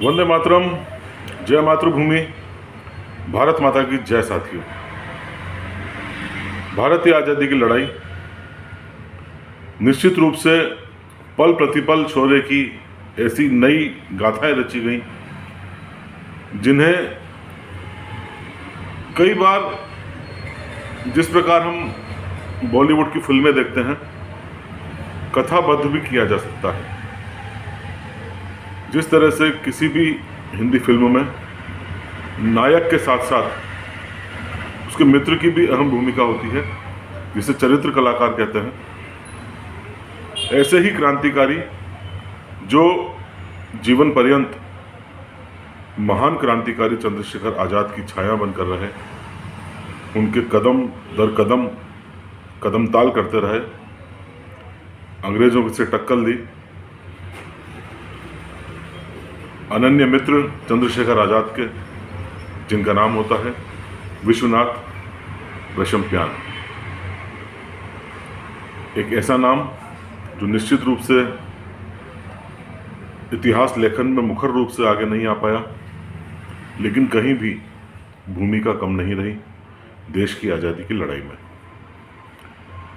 वंदे मातरम। जय मातृभूमि। भारत माता की जय। साथियों, भारतीय आज़ादी की लड़ाई निश्चित रूप से पल प्रतिपल शौर्य की ऐसी नई गाथाएं रची गई जिन्हें कई बार जिस प्रकार हम बॉलीवुड की फिल्में देखते हैं कथाबद्ध भी किया जा सकता है। जिस तरह से किसी भी हिंदी फिल्म में नायक के साथ साथ उसके मित्र की भी अहम भूमिका होती है, जिसे चरित्र कलाकार कहते हैं, ऐसे ही क्रांतिकारी जो जीवन पर्यंत महान क्रांतिकारी चंद्रशेखर आज़ाद की छाया बनकर रहे, उनके कदम दर कदम कदम ताल करते रहे, अंग्रेजों से टक्कर दी। अनन्य मित्र चंद्रशेखर आज़ाद के, जिनका नाम होता है विश्वनाथ वैशंपायन। एक ऐसा नाम जो निश्चित रूप से इतिहास लेखन में मुखर रूप से आगे नहीं आ पाया, लेकिन कहीं भी भूमिका कम नहीं रही देश की आज़ादी की लड़ाई में।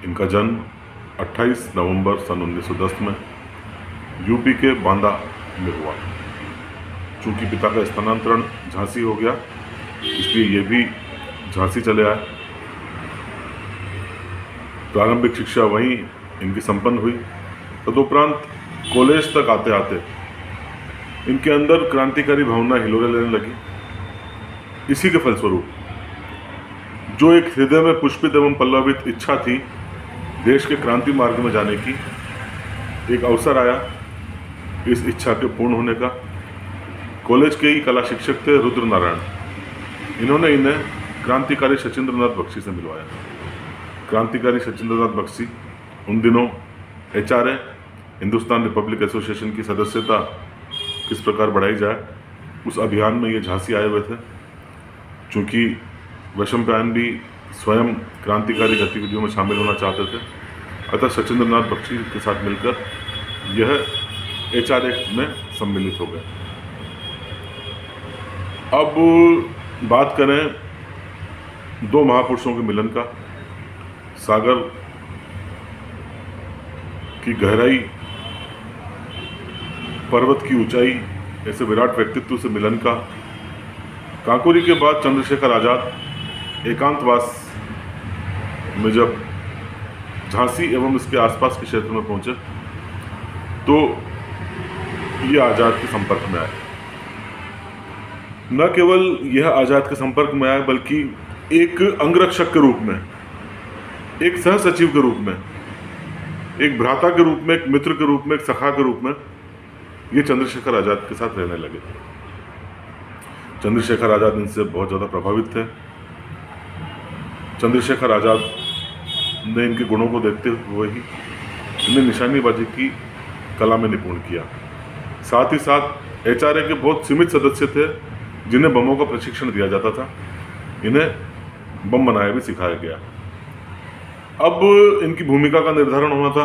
इनका जन्म 28 नवंबर सन 1910 में यूपी के बांदा में हुआ। चूंकि पिता का स्थानांतरण झांसी हो गया, इसलिए ये भी झांसी चले आए। प्रारंभिक शिक्षा वहीं इनकी संपन्न हुई। तदुपरांत कॉलेज तक आते आते इनके अंदर क्रांतिकारी भावना हिलोरे लेने लगी। इसी के फलस्वरूप जो एक हृदय में पुष्पित एवं पल्लवित इच्छा थी देश के क्रांति मार्ग में जाने की, एक अवसर आया इस इच्छा के पूर्ण होने का। कॉलेज के ही कला शिक्षक थे रुद्र नारायण। इन्होंने इन्हें क्रांतिकारी सचिंद्रनाथ बख्शी से मिलवाया। क्रांतिकारी सचिंद्रनाथ बख्शी उन दिनों HRA हिंदुस्तान रिपब्लिक एसोसिएशन की सदस्यता किस प्रकार बढ़ाई जाए, उस अभियान में ये झांसी आए हुए थे। चूँकि वैशंपायन भी स्वयं क्रांतिकारी गतिविधियों में शामिल होना चाहते थे, अतः सचिंद्रनाथ बख्शी के साथ मिलकर यह HRA में सम्मिलित हो गए। अब बात करें दो महापुरुषों के मिलन का। सागर की गहराई, पर्वत की ऊंचाई, ऐसे विराट व्यक्तित्व से मिलन का। काकोरी के बाद चंद्रशेखर आज़ाद एकांतवास में जब झांसी एवं इसके आसपास के क्षेत्र में पहुंचे तो ये आज़ाद के संपर्क में आए। न केवल यह आज़ाद के संपर्क में आए, बल्कि एक अंगरक्षक के रूप में, एक सह सचिव के रूप में, एक भ्राता के रूप में, एक मित्र के रूप में, एक सखा के रूप में ये चंद्रशेखर आज़ाद के साथ रहने लगे। चंद्रशेखर आज़ाद इनसे बहुत ज़्यादा प्रभावित थे। चंद्रशेखर आज़ाद ने इनके गुणों को देखते हुए ही इन्हें निशानेबाजी की कला में निपुण किया। साथ ही साथ HRA के बहुत सीमित सदस्य थे जिन्हें बमों का प्रशिक्षण दिया जाता था। इन्हें बम बनाया भी सिखाया गया। अब इनकी भूमिका का निर्धारण होना था।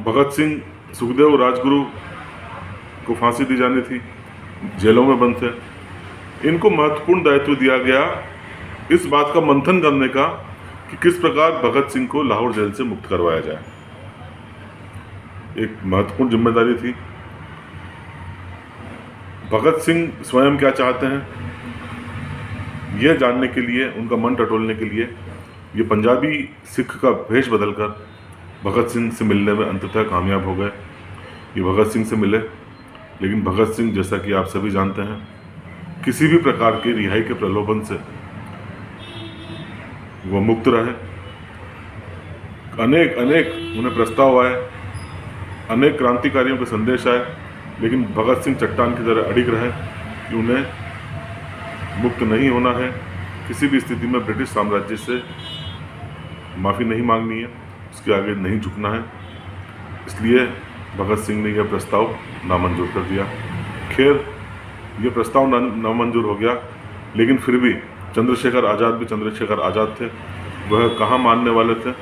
भगत सिंह, सुखदेव, राजगुरु को फांसी दी जानी थी, जेलों में बंद थे। इनको महत्वपूर्ण दायित्व दिया गया इस बात का मंथन करने का कि किस प्रकार भगत सिंह को लाहौर जेल से मुक्त करवाया जाए। एक महत्वपूर्ण जिम्मेदारी थी। भगत सिंह स्वयं क्या चाहते हैं यह जानने के लिए, उनका मन टटोलने के लिए ये पंजाबी सिख का भेष बदलकर भगत सिंह से मिलने में अंततः कामयाब हो गए। ये भगत सिंह से मिले, लेकिन भगत सिंह, जैसा कि आप सभी जानते हैं, किसी भी प्रकार के रिहाई के प्रलोभन से वो मुक्त रहे। अनेक उन्हें प्रस्ताव आए, अनेक क्रांतिकारियों के संदेश आए, लेकिन भगत सिंह चट्टान की तरह अडिग रहे कि उन्हें मुक्त नहीं होना है। किसी भी स्थिति में ब्रिटिश साम्राज्य से माफ़ी नहीं मांगनी है, उसके आगे नहीं झुकना है। इसलिए भगत सिंह ने यह प्रस्ताव नामंजूर कर दिया। खैर, यह प्रस्ताव नामंजूर हो गया, लेकिन फिर भी चंद्रशेखर आज़ाद भी चंद्रशेखर आज़ाद थे। वह कहाँ मानने वाले थे।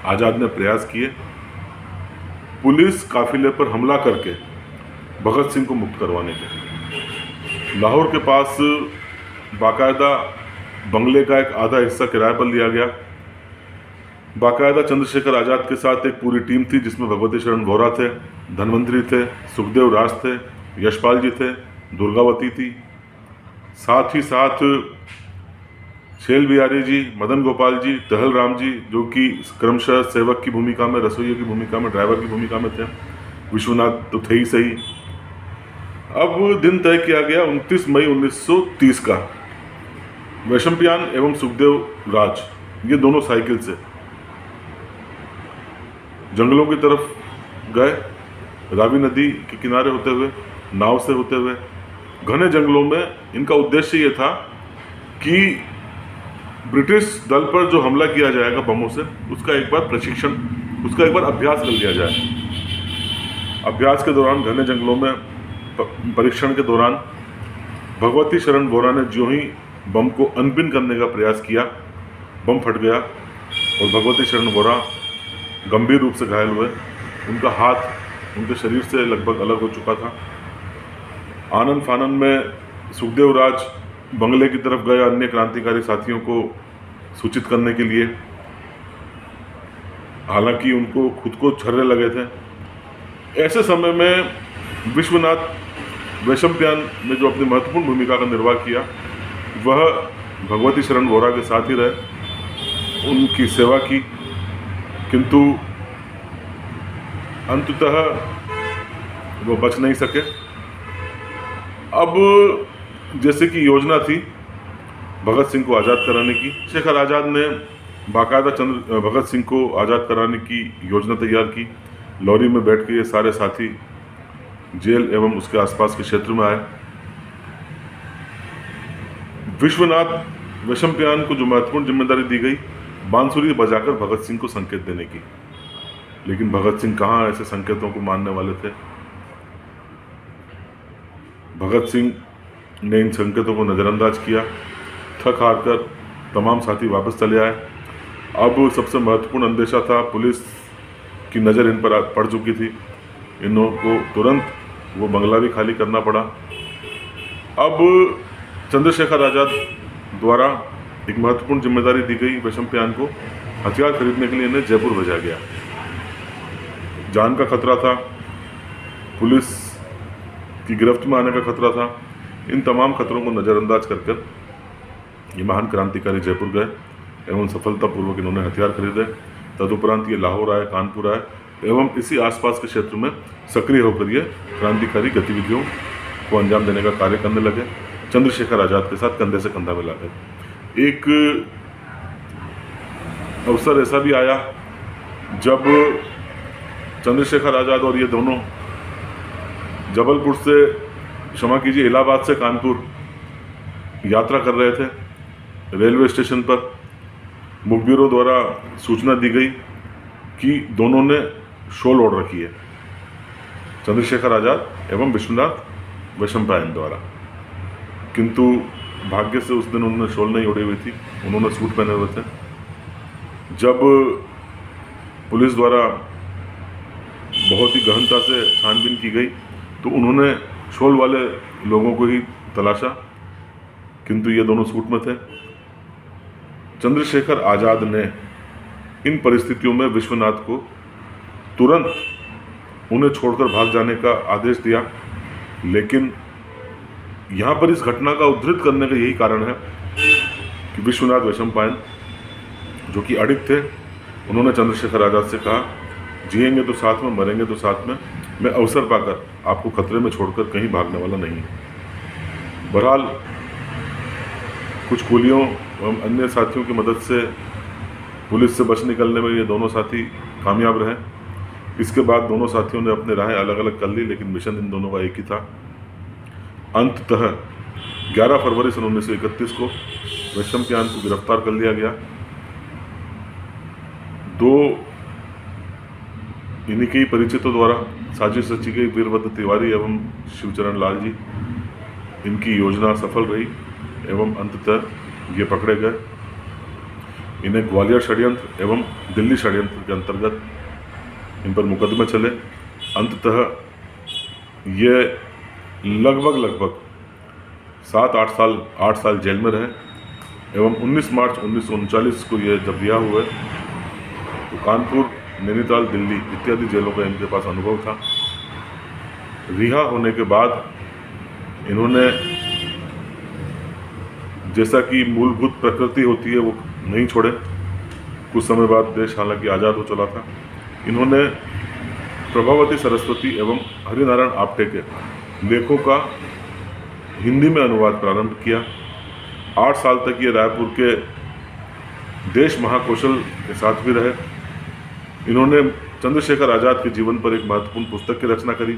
आज़ाद ने प्रयास किए, पुलिस काफिले पर हमला करके भगत सिंह को मुक्त करवाने के। लाहौर के पास बाकायदा बंगले का एक आधा हिस्सा किराए पर लिया गया। बाकायदा चंद्रशेखर आज़ाद के साथ एक पूरी टीम थी जिसमें भगवती शरण वोरा थे, धनवंतरी थे, सुखदेव राज थे, यशपाल जी थे, दुर्गावती थी, साथ ही साथ शेल बिहारी जी, मदन गोपाल जी, टहल राम जी, जो कि क्रमशः सेवक की भूमिका में, रसोइये की भूमिका में, ड्राइवर की भूमिका में थे। विश्वनाथ तो थे ही सही। अब दिन तय किया गया 29 मई 1930 का। वैशंपियान एवं सुखदेव राज ये दोनों साइकिल से जंगलों की तरफ गए, रावी नदी के किनारे होते हुए, नाव से होते हुए घने जंगलों में। इनका उद्देश्य ये था कि ब्रिटिश दल पर जो हमला किया जाएगा बमों से, उसका एक बार प्रशिक्षण, उसका एक बार अभ्यास कर लिया जाए। अभ्यास के दौरान घने जंगलों में परीक्षण के दौरान भगवती शरण वोरा ने जो ही बम को अनपिन करने का प्रयास किया, बम फट गया और भगवती शरण वोरा गंभीर रूप से घायल हुए। उनका हाथ उनके शरीर से लगभग अलग हो चुका था। आनंद फानन में सुखदेव राज बंगले की तरफ गए अन्य क्रांतिकारी साथियों को सूचित करने के लिए, हालांकि उनको खुद को छर्रे लगे थे। ऐसे समय में विश्वनाथ वैशंपियान ने जो अपनी महत्वपूर्ण भूमिका का निर्वाह किया, वह भगवती शरण वोरा के साथ ही रहे, उनकी सेवा की, किंतु अंततः वो बच नहीं सके। अब जैसे कि योजना थी भगत सिंह को आज़ाद कराने की, शेखर आज़ाद ने बाकायदा भगत सिंह को आज़ाद कराने की योजना तैयार की। लॉरी में बैठ के ये सारे साथी जेल एवं उसके आसपास के क्षेत्र में आए। विश्वनाथ वैशंपियान को जो महत्वपूर्ण जिम्मेदारी दी गई, बांसुरी बजाकर भगत सिंह को संकेत देने की, लेकिन भगत सिंह कहाँ ऐसे संकेतों को मानने वाले थे। भगत सिंह ने इन संकेतों को नज़रअंदाज किया। थक हार कर तमाम साथी वापस चले आए। अब सबसे महत्वपूर्ण अंदेशा था, पुलिस की नज़र इन पर पड़ चुकी थी। इन्हों को तुरंत वो बंगला भी खाली करना पड़ा। अब चंद्रशेखर आज़ाद द्वारा एक महत्वपूर्ण जिम्मेदारी दी गई वैशंपियान को। हथियार खरीदने के लिए इन्हें जयपुर भेजा गया। जान का खतरा था, पुलिस की गिरफ्त में आने का खतरा था। इन तमाम खतरों को नज़रअंदाज कर ये महान क्रांतिकारी जयपुर गए एवं सफलतापूर्वक इन्होंने हथियार खरीदे। तदुपरांत ये लाहौर आए, कानपुर आए एवं इसी आसपास के क्षेत्र में सक्रिय होकर ये क्रांतिकारी गतिविधियों को अंजाम देने का कार्य करने लगे, चंद्रशेखर आज़ाद के साथ कंधे से कंधा मिलाकर। एक अवसर ऐसा भी आया जब चंद्रशेखर आज़ाद और ये दोनों जबलपुर से, क्षमा कीजिए, इलाहाबाद से कानपुर यात्रा कर रहे थे। रेलवे स्टेशन पर मुखबिरों द्वारा सूचना दी गई कि दोनों ने शॉल ओढ़ रखी है, चंद्रशेखर आज़ाद एवं विश्वनाथ वैशंपियान द्वारा, किंतु भाग्य से उस दिन उन्होंने शॉल नहीं ओढ़ी हुई थी, उन्होंने सूट पहने हुए थे। जब पुलिस द्वारा बहुत ही गहनता से छानबीन की गई तो उन्होंने शॉल वाले लोगों को ही तलाशा, किंतु ये दोनों सूट में थे। चंद्रशेखर आज़ाद ने इन परिस्थितियों में विश्वनाथ को तुरंत उन्हें छोड़कर भाग जाने का आदेश दिया, लेकिन यहाँ पर इस घटना का उद्धृत करने का यही कारण है कि विश्वनाथ वैशंपियान जो कि अडिग थे, उन्होंने चंद्रशेखर आज़ाद से कहा, जिएंगे तो साथ में, मरेंगे तो साथ में, मैं अवसर पाकर आपको खतरे में छोड़कर कहीं भागने वाला नहीं हूँ। बहरहाल कुछ कुलियों एवं अन्य साथियों की मदद से पुलिस से बच निकलने में ये दोनों साथी कामयाब रहे। इसके बाद दोनों साथियों ने अपने राहें अलग अलग कर ली, लेकिन मिशन इन दोनों का एक ही था। अंततः 11 फरवरी सन 1931 को वैशंपियान को गिरफ्तार कर लिया गया। दो इन्हीं के ही परिचितों द्वारा साजिश रची गई, वीरभद्र तिवारी एवं शिवचरण लाल जी, इनकी योजना सफल रही एवं अंततः ये पकड़े गए। इन्हें ग्वालियर षड्यंत्र एवं दिल्ली षड्यंत्र के अंतर्गत इन पर मुकदमे चले। अंततः ये लगभग 8 साल जेल में रहे एवं 19 मार्च 1939 को ये जब रिहा हुए तो कानपुर, नैनीताल, दिल्ली इत्यादि जेलों का इनके पास अनुभव था। रिहा होने के बाद इन्होंने, जैसा कि मूलभूत प्रकृति होती है, वो नहीं छोड़े। कुछ समय बाद देश हालांकि आज़ाद हो चला था। इन्होंने प्रभावती सरस्वती एवं हरिनारायण आप्टे के लेखों का हिंदी में अनुवाद प्रारंभ किया। 8 साल तक ये रायपुर के देश महाकौशल के साथ भी रहे। इन्होंने चंद्रशेखर आज़ाद के जीवन पर एक महत्वपूर्ण पुस्तक की रचना करी।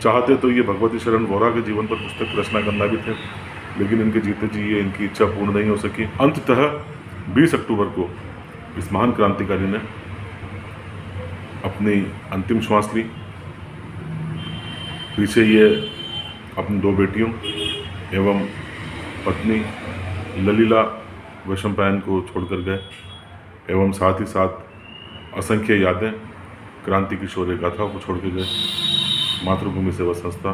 चाहते तो ये भगवती शरण वोरा के जीवन पर पुस्तक की रचना करना भी थे, लेकिन इनके जीते जी ये इनकी इच्छा पूर्ण नहीं हो सकी। अंततः 20 अक्टूबर को इस महान क्रांतिकारी ने अपनी अंतिम श्वास ली। पीछे ये अपनी 2 बेटियों एवं पत्नी ललिला वैशंपायन को छोड़कर गए एवं साथ ही साथ असंख्य यादें, क्रांति की शौर्य गाथाओं को छोड़ के गए। मातृभूमि सेवा संस्था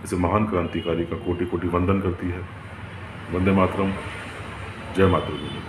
इस महान क्रांतिकारी का कोटि कोटि वंदन करती है। वंदे मातरम, जय मातृभूमि।